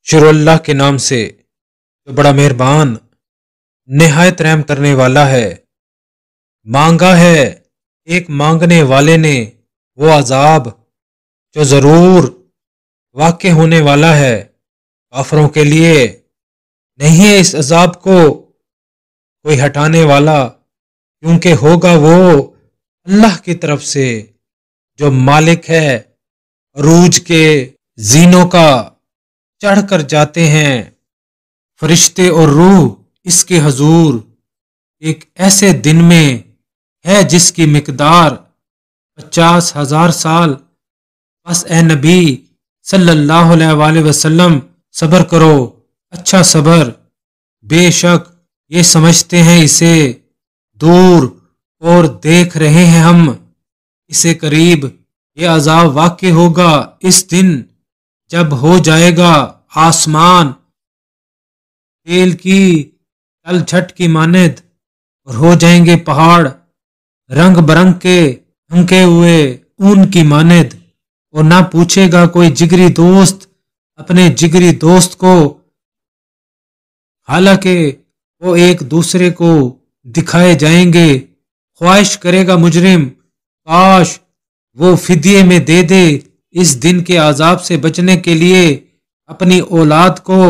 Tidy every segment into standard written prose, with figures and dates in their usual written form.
شروع اللہ کے نام سے جو بڑا مہربان نہایت رحم کرنے والا ہے۔ مانگا ہے ایک مانگنے والے نے وہ عذاب جو ضرور واقع ہونے والا ہے، کافروں کے لیے نہیں ہے اس عذاب کو کوئی ہٹانے والا، کیونکہ ہوگا وہ اللہ کی طرف سے جو مالک ہے عروج کے زینوں کا۔ چڑھ کر جاتے ہیں فرشتے اور روح اس کے حضور ایک ایسے دن میں ہے جس کی مقدار 50,000 سال۔ بس اے نبی صلی اللہ علیہ وآلہ وسلم صبر کرو، اچھا صبر، بے شک یہ سمجھتے ہیں اسے دور اور دیکھ رہے ہیں ہم اسے قریب۔ یہ عذاب واقع ہوگا اس دن جب ہو جائے گا آسمان تیل کی تل چھٹ کی مانند، اور ہو جائیں گے پہاڑ رنگ برنگ کے ڈھنکے ہوئے اون کی مانند، اور نہ پوچھے گا کوئی جگری دوست اپنے جگری دوست کو، حالانکہ وہ ایک دوسرے کو دکھائے جائیں گے۔ خواہش کرے گا مجرم کاش وہ فدیے میں دے دے اس دن کے عذاب سے بچنے کے لیے اپنی اولاد کو،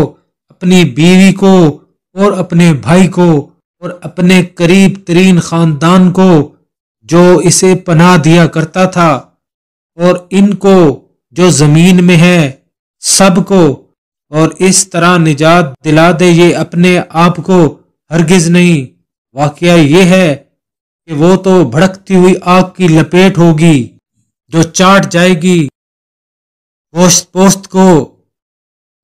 اپنی بیوی کو، اور اپنے بھائی کو، اور اپنے قریب ترین خاندان کو جو اسے پناہ دیا کرتا تھا، اور ان کو جو زمین میں ہے سب کو، اور اس طرح نجات دلا دے یہ اپنے آپ کو۔ ہرگز نہیں، واقعہ یہ ہے کہ وہ تو بھڑکتی ہوئی آگ کی لپیٹ ہوگی جو چاٹ جائے گی گوشت پوست کو،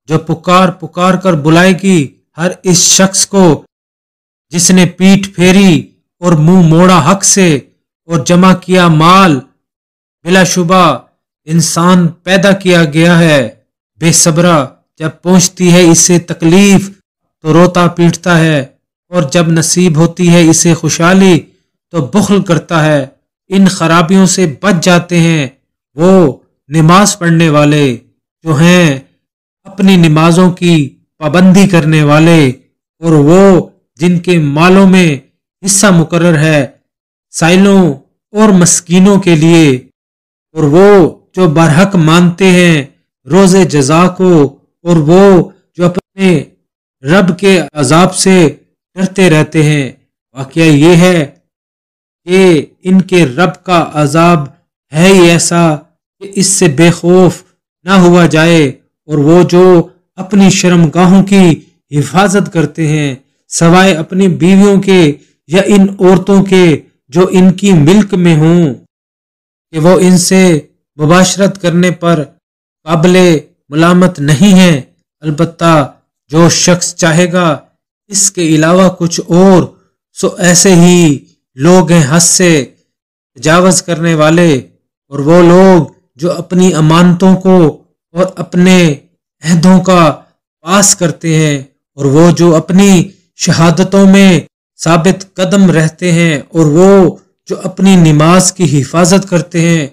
جو پکار پکار کر بلائے گی ہر اس شخص کو جس نے پیٹھ پھیری اور منہ موڑا حق سے اور جمع کیا مال۔ بلا شبہ انسان پیدا کیا گیا ہے بے صبرا، جب پہنچتی ہے اسے تکلیف تو روتا پیٹتا ہے، اور جب نصیب ہوتی ہے اسے خوشحالی تو بخل کرتا ہے۔ ان خرابیوں سے بچ جاتے ہیں وہ نماز پڑھنے والے جو ہیں اپنی نمازوں کی پابندی کرنے والے، اور وہ جن کے مالوں میں حصہ مقرر ہے سائلوں اور مسکینوں کے لیے، اور وہ جو برحق مانتے ہیں روز جزا کو، اور وہ جو اپنے رب کے عذاب سے ڈرتے رہتے ہیں۔ واقعہ یہ ہے کہ ان کے رب کا عذاب ہے ہی ایسا کہ اس سے بے خوف نہ ہوا جائے، اور وہ جو اپنی شرمگاہوں کی حفاظت کرتے ہیں سوائے اپنی بیویوں کے یا ان عورتوں کے جو ان کی ملک میں ہوں کہ وہ ان سے مباشرت کرنے پر قابل ملامت نہیں ہیں، البتہ جو شخص چاہے گا اس کے علاوہ کچھ اور، سو ایسے ہی لوگ ہیں حد سے تجاوز کرنے والے، اور وہ لوگ جو اپنی امانتوں کو اور اپنے عہدوں کا پاس کرتے ہیں، اور وہ جو اپنی شہادتوں میں ثابت قدم رہتے ہیں، اور وہ جو اپنی نماز کی حفاظت کرتے ہیں،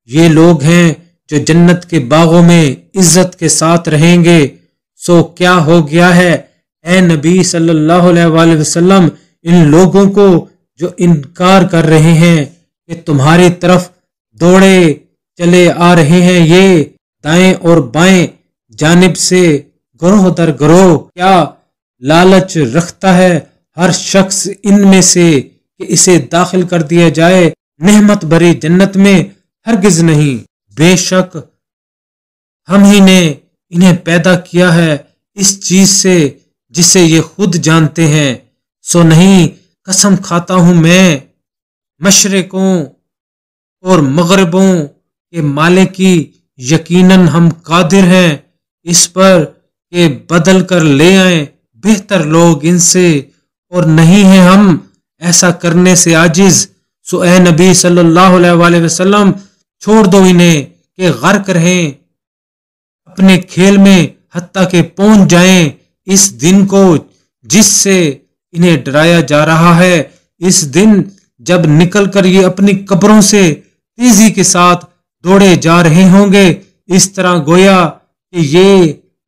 یہ لوگ ہیں جو جنت کے باغوں میں عزت کے ساتھ رہیں گے۔ سو کیا ہو گیا ہے اے نبی صلی اللہ علیہ وآلہ وسلم ان لوگوں کو جو انکار کر رہے ہیں کہ تمہاری طرف دوڑے چلے آ رہے ہیں یہ دائیں اور بائیں جانب سے گروہ در گروہ، کیا لالچ رکھتا ہے ہر شخص ان میں سے کہ اسے داخل کر دیا جائے نعمت بھری جنت میں؟ ہرگز نہیں، بے شک ہم ہی نے انہیں پیدا کیا ہے اس چیز سے جسے یہ خود جانتے ہیں۔ سو نہیں، قسم کھاتا ہوں میں مشرقوں اور مغربوں کے مالک کی، یقیناً ہم قادر ہیں اس پر کہ بدل کر لے آئیں بہتر لوگ ان سے، اور نہیں ہیں ہم ایسا کرنے سے عاجز۔ سو اے نبی صلی اللہ علیہ وآلہ وسلم چھوڑ دو انہیں کہ غرق رہیں اپنے کھیل میں حتیٰ کہ پہنچ جائیں اس دن کو جس سے انہیں ڈرایا جا رہا ہے، اس دن جب نکل کر یہ اپنی قبروں سے تیزی کے ساتھ دوڑے جا رہے ہوں گے، اس طرح گویا کہ یہ